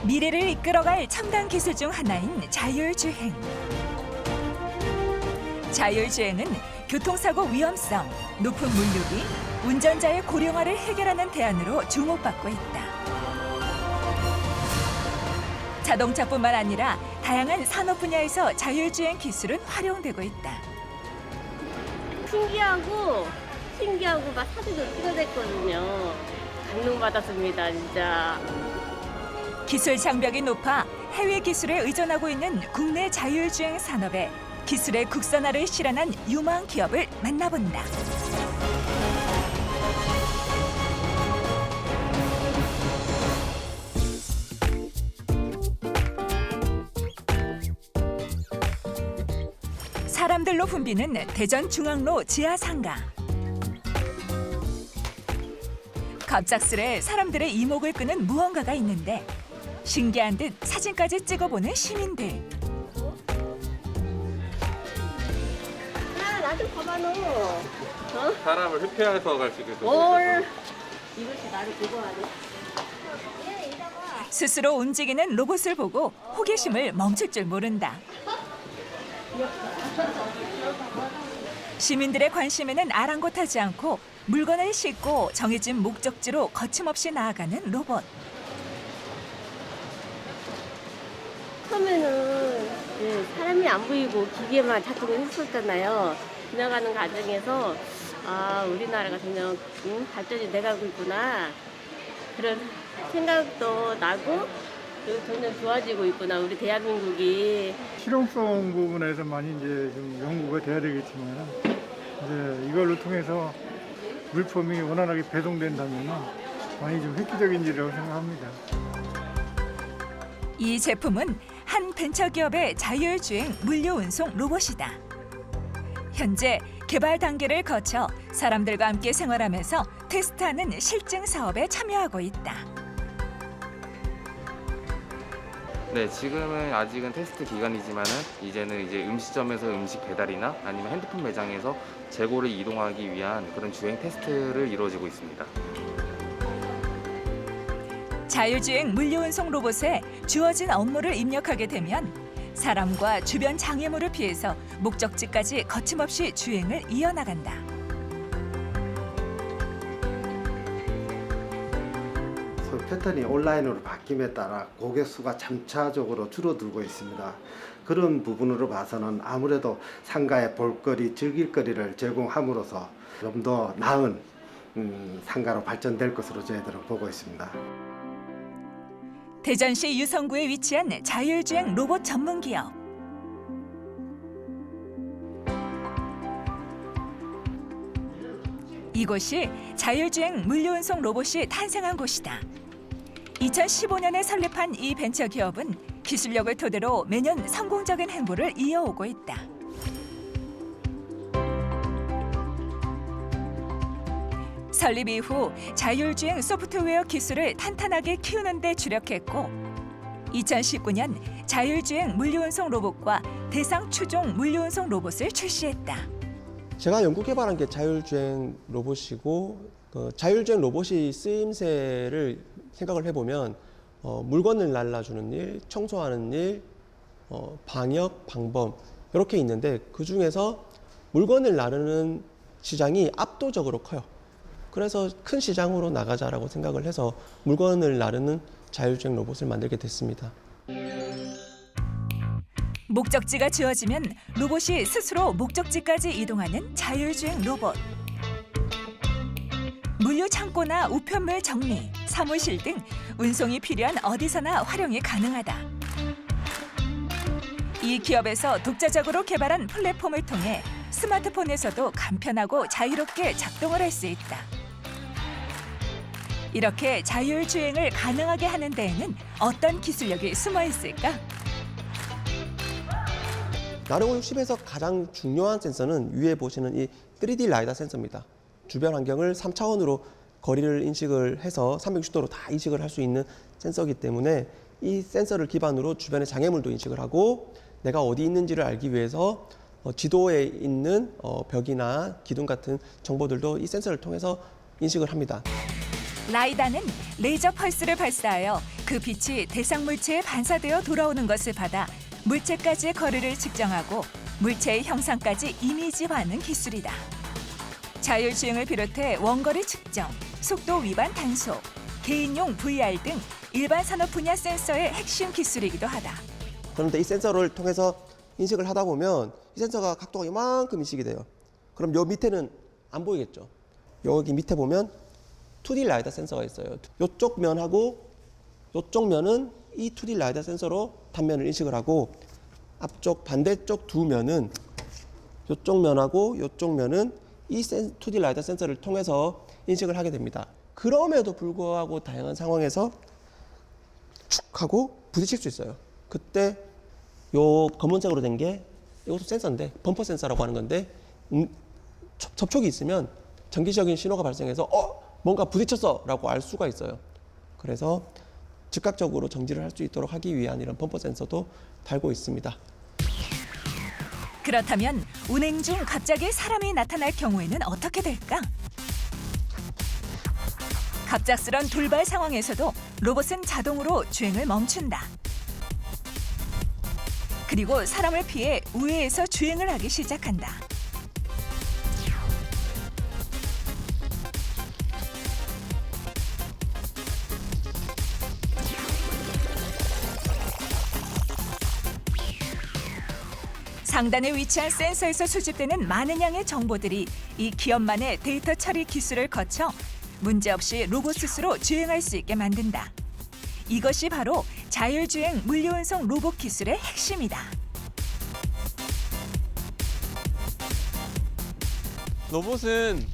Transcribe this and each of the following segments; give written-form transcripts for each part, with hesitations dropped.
미래를 이끌어갈 첨단 기술 중 하나인 자율주행. 자율주행은 교통사고 위험성, 높은 물류비, 운전자의 고령화를 해결하는 대안으로 주목받고 있다. 자동차뿐만 아니라 다양한 산업 분야에서 자율주행 기술은 활용되고 있다. 신기하고 막 사진도 찍어냈거든요. 감동받았습니다, 진짜. 기술 장벽이 높아 해외 기술에 의존하고 있는 국내 자율주행 산업에 기술의 국산화를 실현한 유망 기업을 만나본다. 사람들로 붐비는 대전 중앙로 지하상가. 갑작스레 사람들의 이목을 끄는 무언가가 있는데 신기한 듯 사진까지 찍어보는 시민들. 야, 나 좀 봐봐, 너. 사람을 회피해서 갈 수 있게 이것이 나를 보고 하네. 스스로 움직이는 로봇을 보고 호기심을 멈출 줄 모른다. 시민들의 관심에는 아랑곳하지 않고 물건을 싣고 정해진 목적지로 거침없이 나아가는 로봇. 처음에는 사람이 안 보이고 기계만 작동을 했었잖아요. 지나가는 과정에서 우리나라가 점점 발전이 돼가고 있구나. 그런 생각도 나고 그리고 점점 좋아지고 있구나, 우리 대한민국이. 실용성 부분에서 많이 이제 좀 연구가 돼야 되겠지만 이제 이걸로 통해서 물품이 원활하게 배송된다면 많이 좀 획기적인 일이라고 생각합니다. 이 제품은 한 벤처기업의 자율주행 물류운송 로봇이다. 현재 개발 단계를 거쳐 사람들과 함께 생활하면서 테스트하는 실증 사업에 참여하고 있다. 네, 지금은 아직은 테스트 기간이지만은 이제는 이제 음식점에서 음식 배달이나 아니면 핸드폰 매장에서 재고를 이동하기 위한 그런 주행 테스트를 이루어지고 있습니다. 자율주행 물류운송 로봇에 주어진 업무를 입력하게 되면 사람과 주변 장애물을 피해서 목적지까지 거침없이 주행을 이어나간다. 소비 패턴이 온라인으로 바뀜에 따라 고객 수가 점차적으로 줄어들고 있습니다. 그런 부분으로 봐서는 아무래도 상가에 볼거리, 즐길거리를 제공함으로써 좀 더 나은 상가로 발전될 것으로 저희들은 보고 있습니다. 대전시 유성구에 위치한 자율주행 로봇 전문 기업. 이곳이 자율주행 물류운송 로봇이 탄생한 곳이다. 2015년에 설립한 이 벤처기업은 기술력을 토대로 매년 성공적인 행보를 이어오고 있다. 설립 이후 자율주행 소프트웨어 기술을 탄탄하게 키우는 데 주력했고 2019년 자율주행 물류운송 로봇과 대상 추종 물류운송 로봇을 출시했다. 제가 연구 개발한 게 자율주행 로봇이고 자율주행 로봇이 쓰임새를 생각을 해보면 물건을 날라주는 일, 청소하는 일, 방역, 방범 이렇게 있는데 그중에서 물건을 나르는 시장이 압도적으로 커요. 그래서 큰 시장으로 나가자라고 생각을 해서 물건을 나르는 자율주행 로봇을 만들게 됐습니다. 목적지가 주어지면 로봇이 스스로 목적지까지 이동하는 자율주행 로봇. 물류 창고나 우편물 정리, 사무실 등 운송이 필요한 어디서나 활용이 가능하다. 이 기업에서 독자적으로 개발한 플랫폼을 통해 스마트폰에서도 간편하고 자유롭게 작동을 할 수 있다. 이렇게 자율주행을 가능하게 하는 데에는 어떤 기술력이 숨어 있을까? 나노 60에서 가장 중요한 센서는 위에 보시는 이 3D 라이다 센서입니다. 주변 환경을 3차원으로 거리를 인식을 해서 360도로 다 인식을 할 수 있는 센서이기 때문에 이 센서를 기반으로 주변의 장애물도 인식을 하고 내가 어디 있는지를 알기 위해서 지도에 있는 벽이나 기둥 같은 정보들도 이 센서를 통해서 인식을 합니다. 라이다는 레이저 펄스를 발사하여 그 빛이 대상 물체에 반사되어 돌아오는 것을 받아 물체까지의 거리를 측정하고 물체의 형상까지 이미지화하는 기술이다. 자율주행을 비롯해 원거리 측정, 속도 위반 단속, 개인용 VR 등 일반 산업 분야 센서의 핵심 기술이기도 하다. 그런데 이 센서를 통해서 인식을 하다 보면 이 센서가 각도가 이만큼 인식이 돼요. 그럼 요 밑에는 안 보이겠죠. 여기 밑에 보면 2D 라이다 센서가 있어요. 이쪽 면하고 이쪽 면은 이 2D 라이다 센서로 단면을 인식을 하고 앞쪽 반대쪽 두 면은 이쪽 면하고 이쪽 면은 이 2D 라이다 센서를 통해서 인식을 하게 됩니다. 그럼에도 불구하고 다양한 상황에서 축 하고 부딪힐 수 있어요. 그때 요 검은색으로 된 게 이것도 센서인데 범퍼 센서라고 하는 건데 접촉이 있으면 전기적인 신호가 발생해서 뭔가 부딪혔어 라고 알 수가 있어요. 그래서 즉각적으로 정지를 할 수 있도록 하기 위한 이런 범퍼 센서도 달고 있습니다. 그렇다면 운행 중 갑자기 사람이 나타날 경우에는 어떻게 될까? 갑작스런 돌발 상황에서도 로봇은 자동으로 주행을 멈춘다. 그리고 사람을 피해 우회해서 주행을 하기 시작한다. 상단에 위치한 센서에서 수집되는 많은 양의 정보들이 이 기업만의 데이터 처리 기술을 거쳐 문제없이 로봇 스스로 주행할 수 있게 만든다. 이것이 바로 자율주행 물류운송 로봇 기술의 핵심이다. 로봇은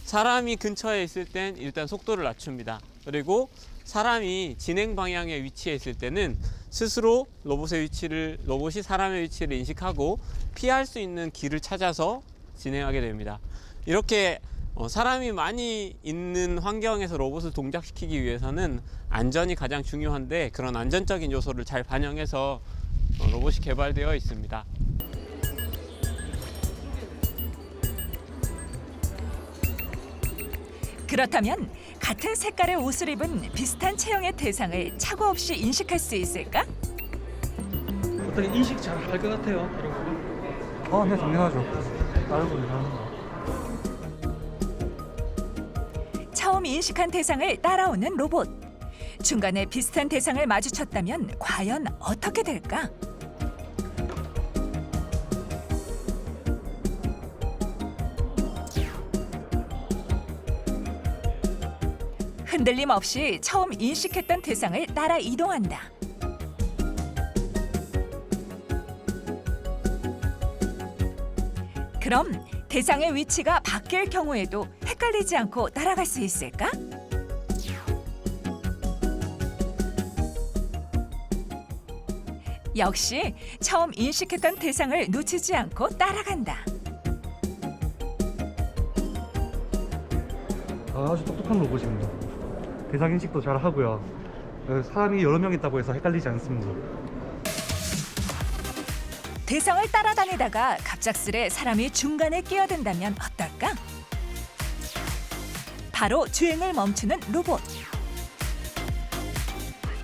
사람이 근처에 있을 땐 일단 속도를 낮춥니다. 그리고 사람이 진행 방향에 위치해 있을 때는 스스로 로봇이 사람의 위치를 인식하고 피할 수 있는 길을 찾아서 진행하게 됩니다. 이렇게 사람이 많이 있는 환경에서 로봇을 동작시키기 위해서는 안전이 가장 중요한데 그런 안전적인 요소를 잘 반영해서 로봇이 개발되어 있습니다. 그렇다면 같은 색깔의 옷을 입은 비슷한 체형의 대상을 착오 없이 인식할 수 있을까? 어떻게 인식 잘 할 것 같아요? 이런 거? 네, 당연하죠. 다른 분이 하는 거. 처음 인식한 대상을 따라오는 로봇. 중간에 비슷한 대상을 마주쳤다면 과연 어떻게 될까? 흔들림 없이 처음 인식했던 대상을 따라 이동한다. 그럼 대상의 위치가 바뀔 경우에도 헷갈리지 않고 따라갈 수 있을까? 역시 처음 인식했던 대상을 놓치지 않고 따라간다. 아주 똑똑한 로봇입니다. 대상 인식도 잘 하고요. 사람이 여러 명 있다고 해서 헷갈리지 않습니다. 대상을 따라다니다가 갑작스레 사람이 중간에 끼어든다면 어떨까? 바로 주행을 멈추는 로봇.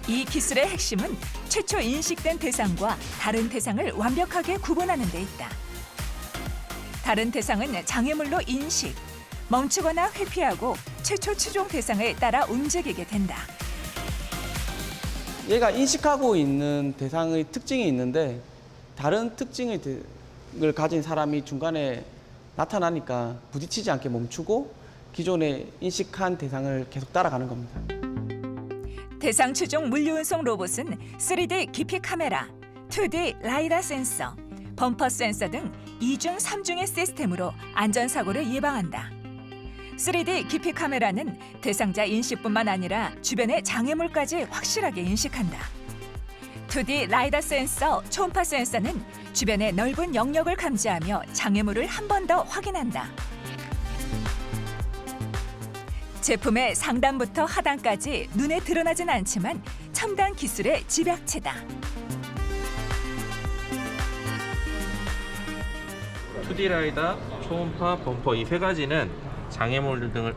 이 기술의 핵심은 최초 인식된 대상과 다른 대상을 완벽하게 구분하는 데 있다. 다른 대상은 장애물로 인식, 멈추거나 회피하고 최초 추종 대상을 따라 움직이게 된다. 얘가 인식하고 있는 대상의 특징이 있는데 다른 특징을 가진 사람이 중간에 나타나니까 부딪히지 않게 멈추고 기존에 인식한 대상을 계속 따라가는 겁니다. 대상 추종 물류운송 로봇은 3D 깊이 카메라, 2D 라이다 센서, 범퍼 센서 등 2중 3중의 시스템으로 안전사고를 예방한다. 3D 깊이 카메라는 대상자 인식뿐만 아니라 주변의 장애물까지 확실하게 인식한다. 2D 라이다 센서, 초음파 센서는 주변의 넓은 영역을 감지하며 장애물을 한 번 더 확인한다. 제품의 상단부터 하단까지 눈에 드러나진 않지만 첨단 기술의 집약체다. 2D 라이다, 초음파, 범퍼 이 세 가지는 장애물 등을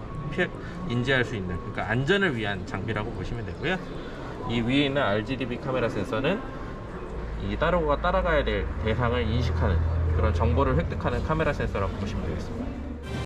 인지할 수 있는 그러니까 안전을 위한 장비라고 보시면 되고요. 이 위에 있는 RGB 카메라 센서는 이 따라가야 될 대상을 인식하는 그런 정보를 획득하는 카메라 센서라고 보시면 되겠습니다.